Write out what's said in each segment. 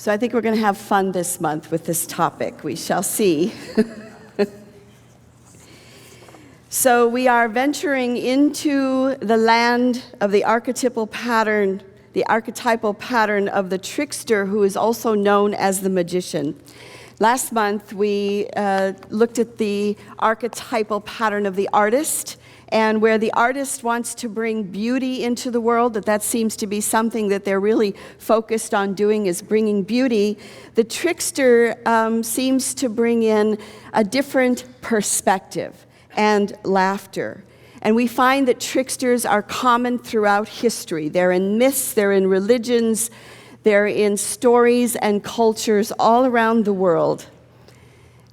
So I think we're going to have fun this month with this topic. We shall see. So we are venturing into the land of the archetypal pattern of the trickster, who is also known as the magician. Last month, we looked at the archetypal pattern of the artist, and where the artist wants to bring beauty into the world, that seems to be something that they're really focused on doing, is bringing beauty. The trickster seems to bring in a different perspective and laughter. And we find that tricksters are common throughout history. They're in myths, they're in religions, they're in stories and cultures all around the world.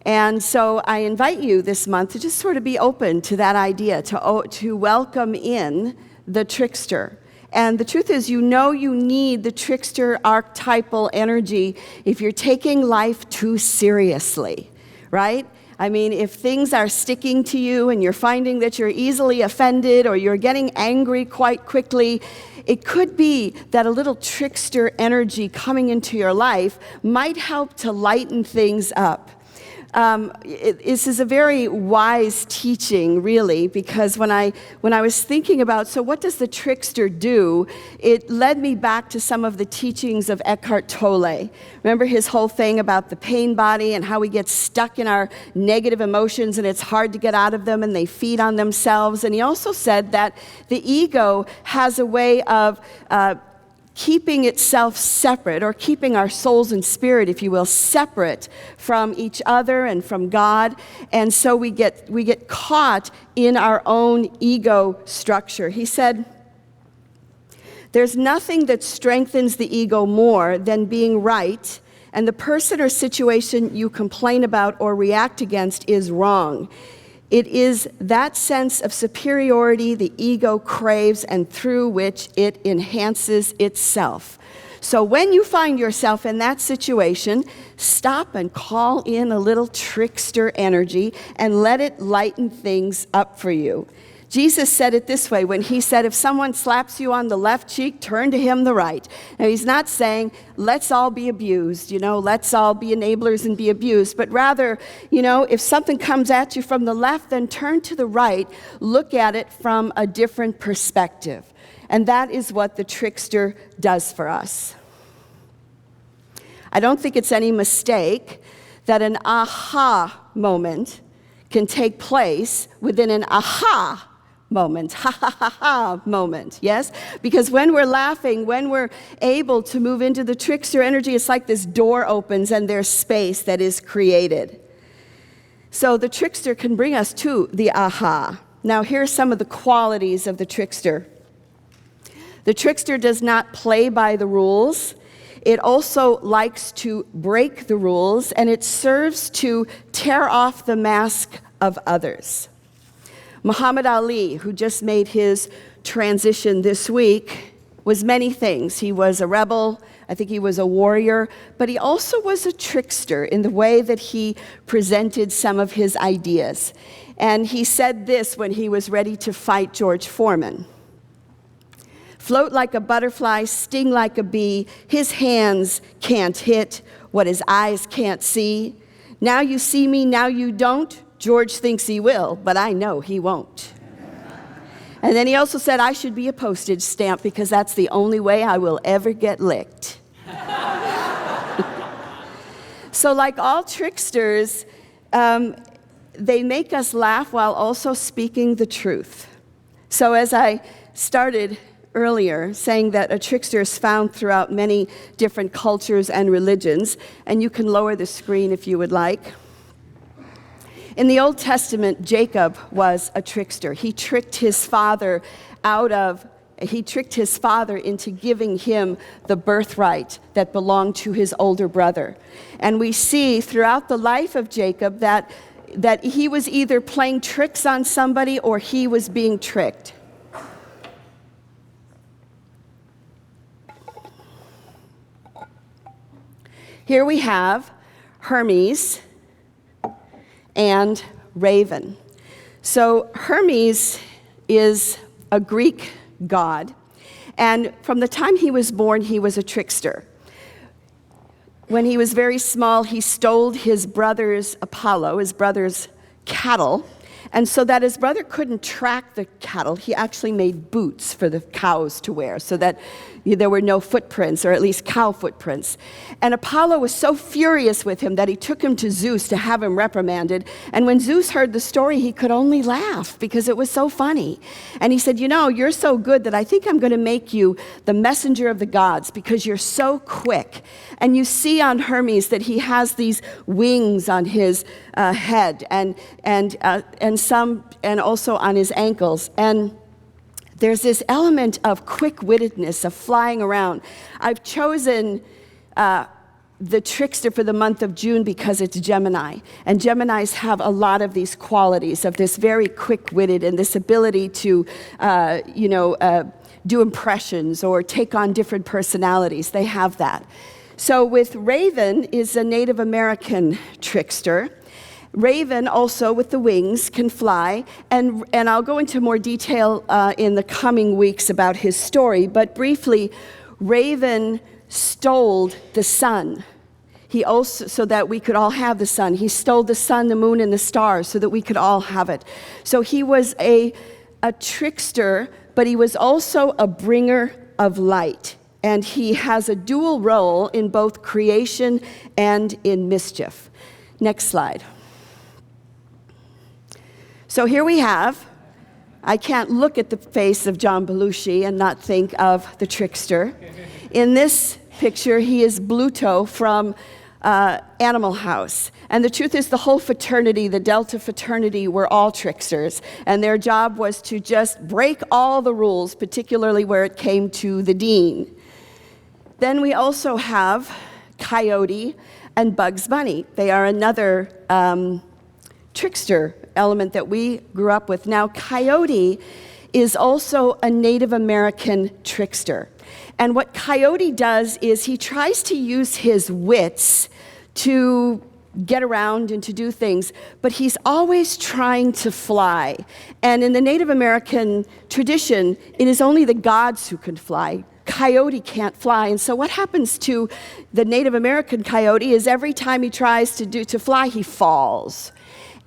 And so I invite you this month to just sort of be open to that idea, to welcome in the trickster. And the truth is, you need the trickster archetypal energy if you're taking life too seriously, right? I mean, if things are sticking to you and you're finding that you're easily offended or you're getting angry quite quickly, it could be that a little trickster energy coming into your life might help to lighten things up. This is a very wise teaching, really, because when I was thinking about, so what does the trickster do, it led me back to some of the teachings of Eckhart Tolle. Remember his whole thing about the pain body and how we get stuck in our negative emotions and it's hard to get out of them and they feed on themselves. And he also said that the ego has a way of keeping itself separate, or keeping our souls and spirit, if you will, separate from each other and from God. And so we get caught in our own ego structure. He said, there's nothing that strengthens the ego more than being right, and the person or situation you complain about or react against is wrong. It is that sense of superiority the ego craves and through which it enhances itself. So when you find yourself in that situation, stop and call in a little trickster energy and let it lighten things up for you. Jesus said it this way when he said, if someone slaps you on the left cheek, turn to him the right. Now, he's not saying, let's all be abused, let's all be enablers and be abused, but rather, if something comes at you from the left, then turn to the right, look at it from a different perspective. And that is what the trickster does for us. I don't think it's any mistake that an aha moment can take place within an aha moment, ha ha ha ha moment, yes? Because when we're laughing, when we're able to move into the trickster energy, it's like this door opens and there's space that is created. So the trickster can bring us to the aha. Now here's some of the qualities of the trickster. The trickster does not play by the rules. It also likes to break the rules, and it serves to tear off the mask of others. Muhammad Ali, who just made his transition this week, was many things. He was a rebel, I think he was a warrior, but he also was a trickster in the way that he presented some of his ideas. And he said this when he was ready to fight George Foreman. Float like a butterfly, sting like a bee, his hands can't hit what his eyes can't see. Now you see me, now you don't. George thinks he will, but I know he won't. And then he also said I should be a postage stamp because that's the only way I will ever get licked. So like all tricksters, they make us laugh while also speaking the truth. So as I started earlier, saying that a trickster is found throughout many different cultures and religions, and you can lower the screen if you would like. In the Old Testament, Jacob was a trickster. He tricked his father into giving him the birthright that belonged to his older brother. And we see throughout the life of Jacob that he was either playing tricks on somebody or he was being tricked. Here we have Hermes and Raven. So Hermes is a Greek god, and from the time he was born, he was a trickster. when he was very small, he stole his brother's cattle. And so that his brother couldn't track the cattle, he actually made boots for the cows to wear so that there were no footprints, or at least cow footprints. And Apollo was so furious with him that he took him to Zeus to have him reprimanded. And when Zeus heard the story, he could only laugh because it was so funny. And he said, you know, you're so good that I think I'm going to make you the messenger of the gods because you're so quick. And you see on Hermes that he has these wings on his head and also on his ankles. And there's this element of quick-wittedness, of flying around. I've chosen the trickster for the month of June because it's Gemini. And Geminis have a lot of these qualities of this very quick-witted and this ability to, do impressions or take on different personalities. They have that. So with Raven is a Native American trickster. Raven, also with the wings, can fly, and I'll go into more detail in the coming weeks about his story, but briefly, Raven stole the sun. He also, so that we could all have the sun. He stole the sun, the moon, and the stars so that we could all have it. So he was a trickster, but he was also a bringer of light. And he has a dual role in both creation and in mischief. Next slide. So here we have, I can't look at the face of John Belushi and not think of the trickster. In this picture, he is Bluto from Animal House. And the truth is the whole fraternity, the Delta fraternity, were all tricksters. And their job was to just break all the rules, particularly where it came to the dean. Then we also have Coyote and Bugs Bunny. They are another trickster element that we grew up with. Now, Coyote is also a Native American trickster. And what Coyote does is he tries to use his wits to get around and to do things, but he's always trying to fly. And in the Native American tradition, it is only the gods who can fly. Coyote can't fly. And so what happens to the Native American coyote is every time he tries to fly, he falls.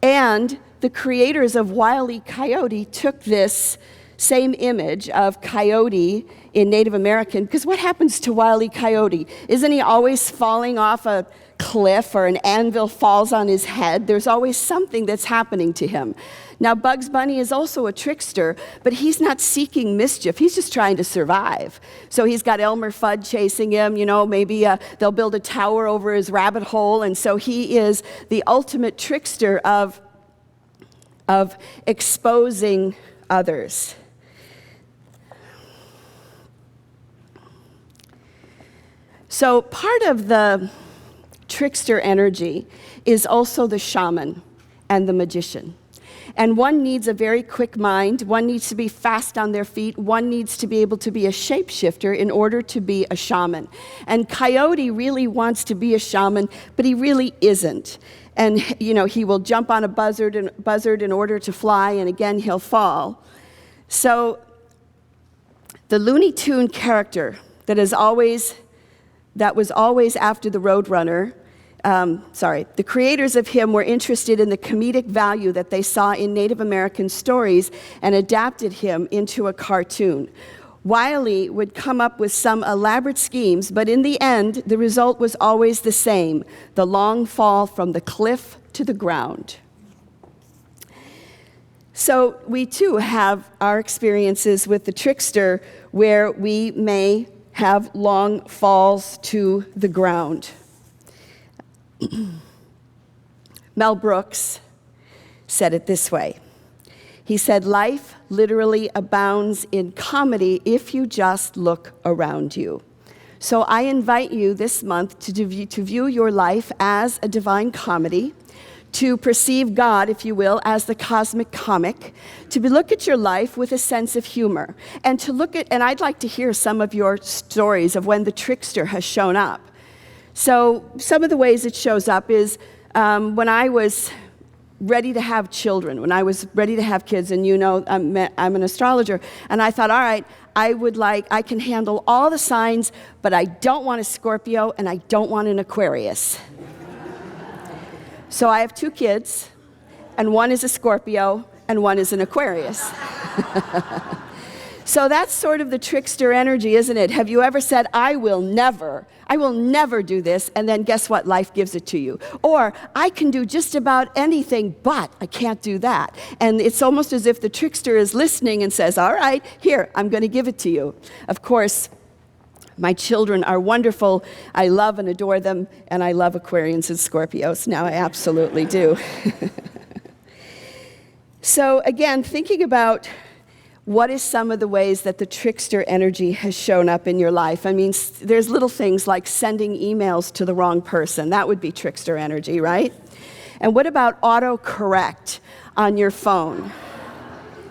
And the creators of Wile E. Coyote took this same image of coyote in Native American, because what happens to Wile E. Coyote? Isn't he always falling off a cliff, or an anvil falls on his head? There's always something that's happening to him. Now, Bugs Bunny is also a trickster, but he's not seeking mischief. He's just trying to survive. So he's got Elmer Fudd chasing him. You know, maybe they'll build a tower over his rabbit hole. And so he is the ultimate trickster of exposing others. So part of the trickster energy is also the shaman and the magician. And one needs a very quick mind, one needs to be fast on their feet, one needs to be able to be a shapeshifter in order to be a shaman. And Coyote really wants to be a shaman, but he really isn't. And you know, he will jump on a buzzard in order to fly, and again he'll fall. So the Looney Tune character that was always after the Roadrunner, the creators of him were interested in the comedic value that they saw in Native American stories and adapted him into a cartoon. Wile E. would come up with some elaborate schemes, but in the end, the result was always the same: the long fall from the cliff to the ground. So we too have our experiences with the trickster where we may have long falls to the ground. Mel Brooks said it this way. He said, "Life literally abounds in comedy if you just look around you." So I invite you this month to view your life as a divine comedy, to perceive God, if you will, as the cosmic comic, to look at your life with a sense of humor, and and I'd like to hear some of your stories of when the trickster has shown up. So some of the ways it shows up is when I was ready to have children, when I was ready to have kids, and you know I'm an astrologer, and I thought, all right, I can handle all the signs, but I don't want a Scorpio and I don't want an Aquarius. So I have 2 kids, and one is a Scorpio and one is an Aquarius. So that's sort of the trickster energy, isn't it? Have you ever said, I will never do this, and then guess what? Life gives it to you. Or, I can do just about anything, but I can't do that. And it's almost as if the trickster is listening and says, all right, here, I'm going to give it to you. Of course, my children are wonderful. I love and adore them, and I love Aquarians and Scorpios. Now, I absolutely do. So again, thinking about what is some of the ways that the trickster energy has shown up in your life? I mean, there's little things like sending emails to the wrong person. That would be trickster energy, right? And what about autocorrect on your phone?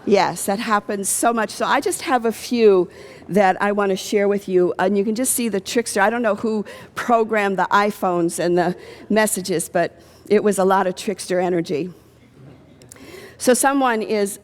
Yes, that happens so much. So I just have a few that I want to share with you. And you can just see the trickster. I don't know who programmed the iPhones and the messages, but it was a lot of trickster energy. So someone is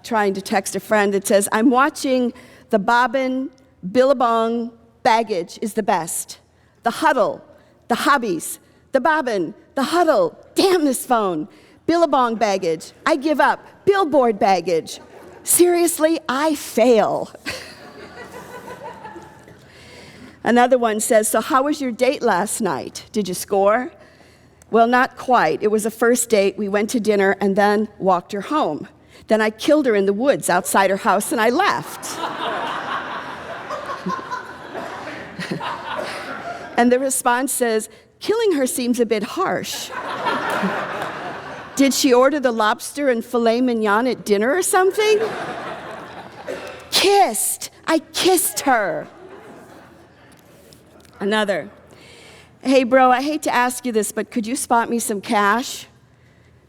trying to text a friend. It says, I'm watching the Bobbin, Billabong, baggage is the best. The huddle, the hobbies, the Bobbin, the huddle, damn this phone. Billabong baggage, I give up. Billboard baggage, seriously, I fail. Another one says, so how was your date last night? Did you score? Well, not quite. It was a first date. We went to dinner and then walked her home. Then I killed her in the woods outside her house and I left. And the response says, killing her seems a bit harsh. Did she order the lobster and filet mignon at dinner or something? Kissed. I kissed her. Another. Hey, bro, I hate to ask you this, but could you spot me some cash?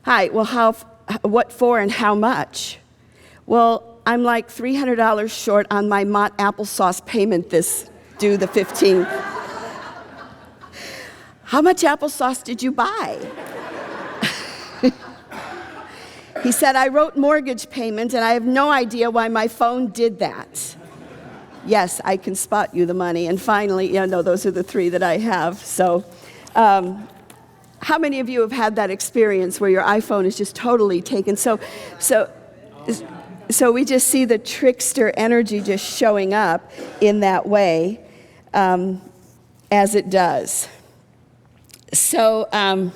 Hi, well, what for and how much? Well, I'm like $300 short on my Mott applesauce payment due the 15th. How much applesauce did you buy? He said, I wrote mortgage payment and I have no idea why my phone did that. Yes, I can spot you the money. And finally, those are the 3 that I have. So how many of you have had that experience where your iPhone is just totally taken? So we just see the trickster energy just showing up in that way as it does. So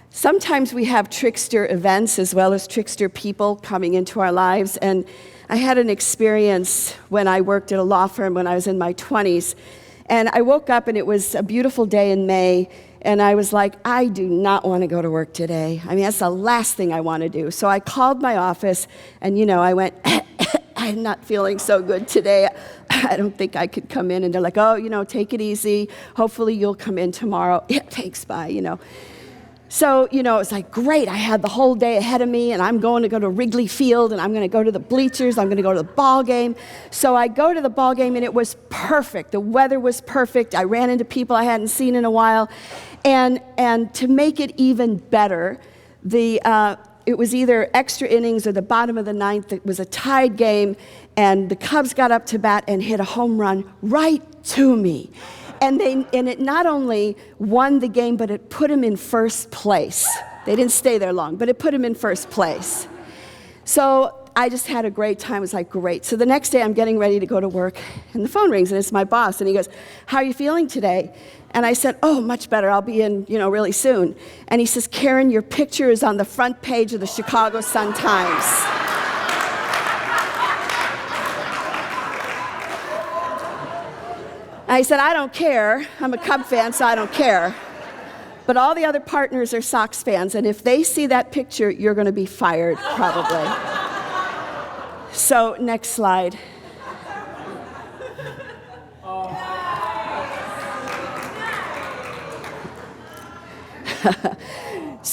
sometimes we have trickster events as well as trickster people coming into our lives. And I had an experience when I worked at a law firm when I was in my 20s. And I woke up and it was a beautiful day in May. And I was like, I do not want to go to work today. I mean, that's the last thing I want to do. So I called my office and, I went, I'm not feeling so good today. I don't think I could come in. And they're like, oh, take it easy. Hopefully you'll come in tomorrow. Yeah, thanks, bye, So, it was like, great, I had the whole day ahead of me, and I'm going to go to Wrigley Field, and I'm going to go to the bleachers, I'm going to go to the ball game. So I go to the ball game, and it was perfect. The weather was perfect. I ran into people I hadn't seen in a while. And to make it even better, it was either extra innings or the bottom of the 9th. It was a tied game, and the Cubs got up to bat and hit a home run right to me. And it not only won the game, but it put him in first place. They didn't stay there long, but it put him in first place. So I just had a great time. It was like, great. So the next day I'm getting ready to go to work, and the phone rings, and it's my boss, and he goes, how are you feeling today? And I said, oh, much better. I'll be in, really soon. And he says, Karen, your picture is on the front page of the Chicago Sun-Times. I said, I don't care. I'm a Cub fan, so I don't care. But all the other partners are Sox fans, and if they see that picture, you're going to be fired, probably. So, next slide.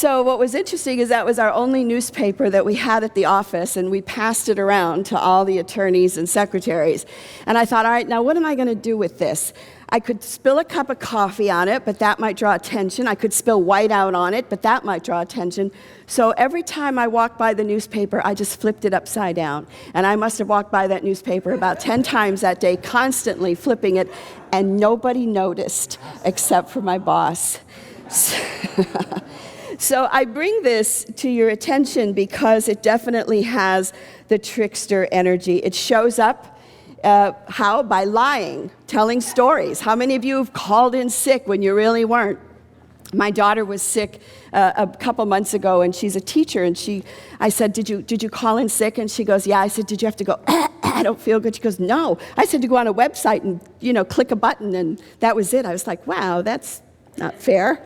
So what was interesting is that was our only newspaper that we had at the office, and we passed it around to all the attorneys and secretaries. And I thought, all right, now what am I going to do with this? I could spill a cup of coffee on it, but that might draw attention. I could spill whiteout on it, but that might draw attention. So every time I walked by the newspaper, I just flipped it upside down. And I must have walked by that newspaper about 10 times that day, constantly flipping it, and nobody noticed except for my boss. So I bring this to your attention because it definitely has the trickster energy. It shows up, how? By lying, telling stories. How many of you have called in sick when you really weren't? My daughter was sick a couple months ago, and she's a teacher, and I said, did you call in sick? And she goes, yeah. I said, did you have to go, I don't feel good? She goes, no. I said to go on a website and, click a button, and that was it. I was like, wow, that's not fair.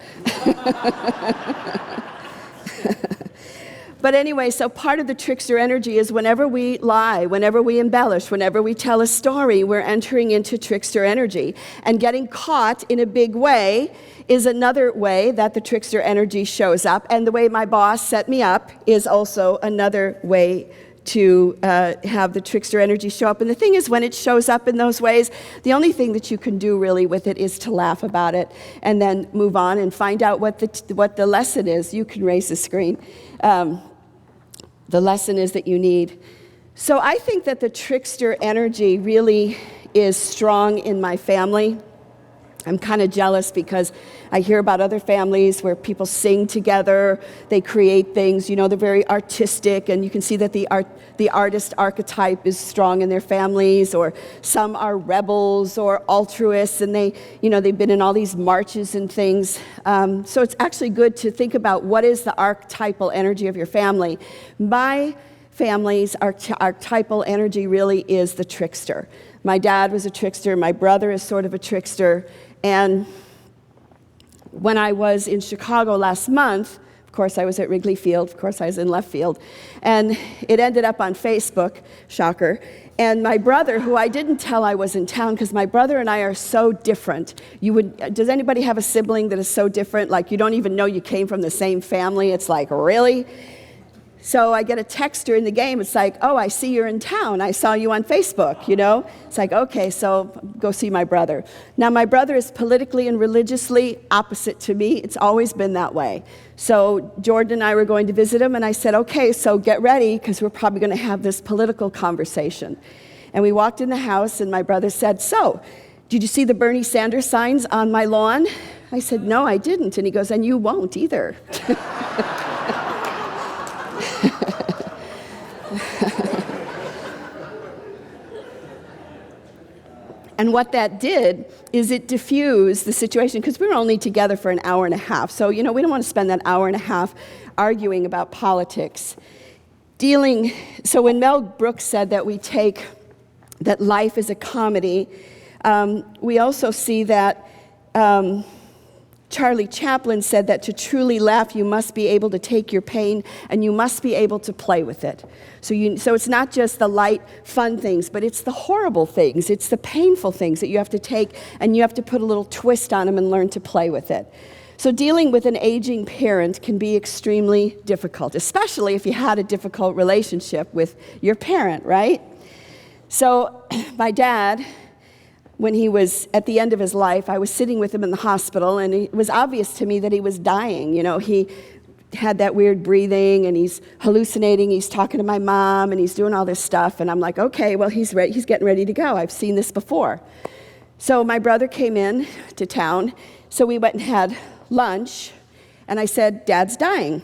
But anyway, so part of the trickster energy is whenever we lie, whenever we embellish, whenever we tell a story, we're entering into trickster energy. And getting caught in a big way is another way that the trickster energy shows up. And the way my boss set me up is also another way to have the trickster energy show up. And the thing is, when it shows up in those ways, the only thing that you can do really with it is to laugh about it and then move on and find out what the lesson is. You can raise the screen. The lesson is that you need. So I think that the trickster energy really is strong in my family. I'm kind of jealous because I hear about other families where people sing together, they create things, they're very artistic, and you can see that the artist archetype is strong in their families, or some are rebels or altruists, and they've been in all these marches and things. So it's actually good to think about what is the archetypal energy of your family. My family's archetypal energy really is the trickster. My dad was a trickster, my brother is sort of a trickster, and when I was in Chicago last month, of course I was at Wrigley Field, of course I was in left field, and it ended up on Facebook, shocker, and my brother, who I didn't tell I was in town, because my brother and I are so different. Does anybody have a sibling that is so different, like you don't even know you came from the same family? It's like, really? So I get a text during the game. It's like, oh, I see you're in town. I saw you on Facebook, It's like, okay, so go see my brother. Now, my brother is politically and religiously opposite to me. It's always been that way. So Jordan and I were going to visit him, and I said, okay, so get ready, because we're probably going to have this political conversation. And we walked in the house, and my brother said, so, did you see the Bernie Sanders signs on my lawn? I said, no, I didn't. And he goes, and you won't either. And what that did is it diffused the situation, because we were only together for an hour and a half. So, we don't want to spend that hour and a half arguing about politics. So when Mel Brooks said that life is a comedy, we also see that Charlie Chaplin said that to truly laugh, you must be able to take your pain and you must be able to play with it. So it's not just the light, fun things, but it's the horrible things. It's the painful things that you have to take, and you have to put a little twist on them and learn to play with it. So dealing with an aging parent can be extremely difficult, especially if you had a difficult relationship with your parent, right? So my dad, when he was at the end of his life, I was sitting with him in the hospital, and it was obvious to me that he was dying. He had that weird breathing, and he's hallucinating, he's talking to my mom, and he's doing all this stuff, and I'm like, okay, well, he's getting ready to go. I've seen this before. So my brother came in to town, so we went and had lunch, and I said, Dad's dying.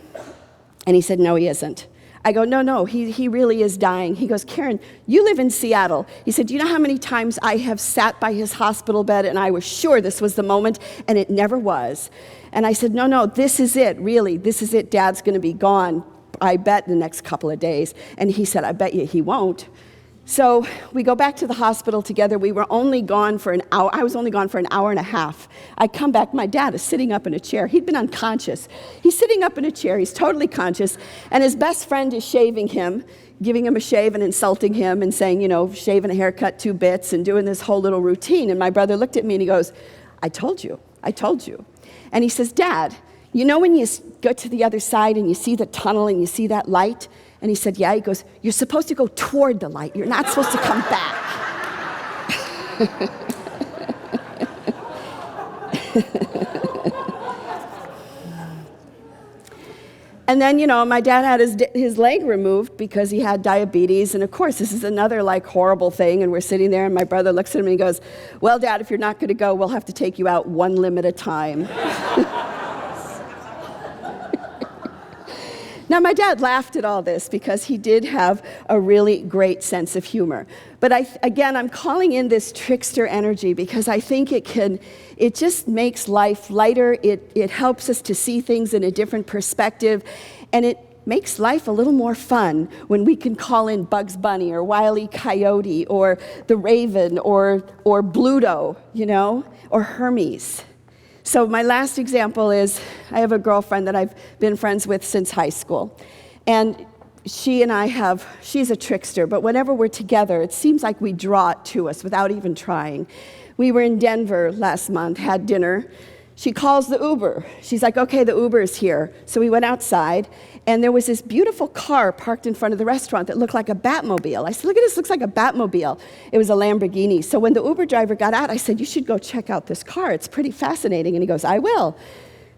And he said, no, he isn't. I go, no, he really is dying. He goes, Karen, you live in Seattle. He said, do you know how many times I have sat by his hospital bed and I was sure this was the moment, and it never was. And I said, no, this is it, really. This is it. Dad's going to be gone, I bet, in the next couple of days. And he said, I bet you he won't. So we go back to the hospital together. We were only gone for an hour. I was only gone for an hour and a half. I come back. My dad is sitting up in a chair. He'd been unconscious. He's sitting up in a chair. He's totally conscious. And his best friend is shaving him, giving him a shave and insulting him and saying, shave and a haircut, 2 bits, and doing this whole little routine. And my brother looked at me and he goes, I told you. And he says, Dad, you know when you go to the other side and you see the tunnel and you see that light? And he said, yeah. He goes, you're supposed to go toward the light. You're not supposed to come back. And then, my dad had his leg removed because he had diabetes. And of course, this is another horrible thing. And we're sitting there and my brother looks at him and he goes, well, Dad, if you're not going to go, we'll have to take you out one limb at a time. Now, my dad laughed at all this because he did have a really great sense of humor. But again, I'm calling in this trickster energy because I think it just makes life lighter. It helps us to see things in a different perspective. And it makes life a little more fun when we can call in Bugs Bunny or Wile E. Coyote or the Raven or Bluto, or Hermes. So my last example is, I have a girlfriend that I've been friends with since high school. And she's a trickster, but whenever we're together, it seems like we draw it to us without even trying. We were in Denver last month, had dinner. She calls the Uber. She's like, okay, the Uber is here. So we went outside, and there was this beautiful car parked in front of the restaurant that looked like a Batmobile. I said, look at this, looks like a Batmobile. It was a Lamborghini. So when the Uber driver got out, I said, you should go check out this car. It's pretty fascinating. And he goes, I will.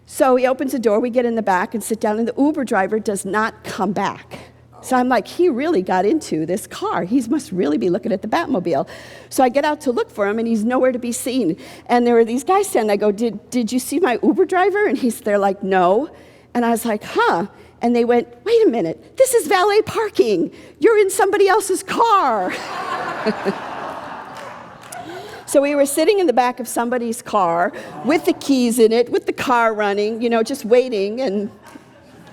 So he opens the door, we get in the back and sit down, and the Uber driver does not come back. So I'm like, he really got into this car. He must really be looking at the Batmobile. So I get out to look for him, and he's nowhere to be seen. And there were these guys standing. I go, did you see my Uber driver? And they're like, no. And I was like, huh. And they went, wait a minute, this is valet parking. You're in somebody else's car. So we were sitting in the back of somebody's car with the keys in it, with the car running, just waiting, and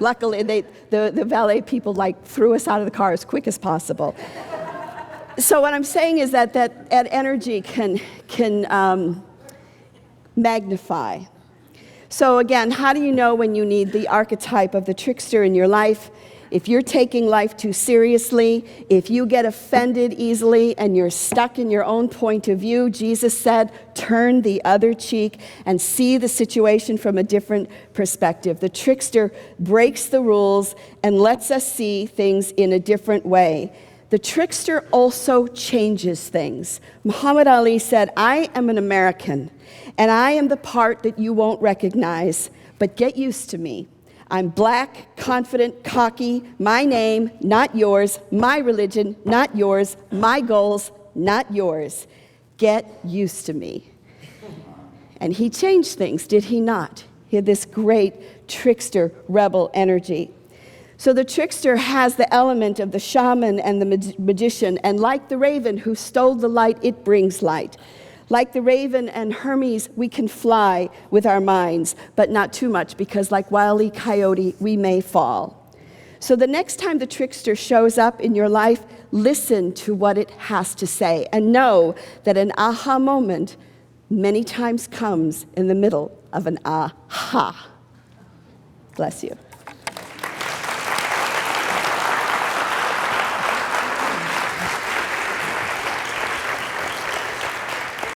luckily, the valet people threw us out of the car as quick as possible. So what I'm saying is that energy can magnify. So again, how do you know when you need the archetype of the trickster in your life? If you're taking life too seriously, if you get offended easily and you're stuck in your own point of view, Jesus said, turn the other cheek and see the situation from a different perspective. The trickster breaks the rules and lets us see things in a different way. The trickster also changes things. Muhammad Ali said, I am an American, and I am the part that you won't recognize, but get used to me. I'm black, confident, cocky, my name, not yours, my religion, not yours, my goals, not yours. Get used to me. And he changed things, did he not? He had this great trickster, rebel energy. So the trickster has the element of the shaman and the magician, and like the raven who stole the light, it brings light. Like the raven and Hermes, we can fly with our minds, but not too much, because like Wile E. Coyote, we may fall. So the next time the trickster shows up in your life, listen to what it has to say, and know that an aha moment many times comes in the middle of an aha. Bless you.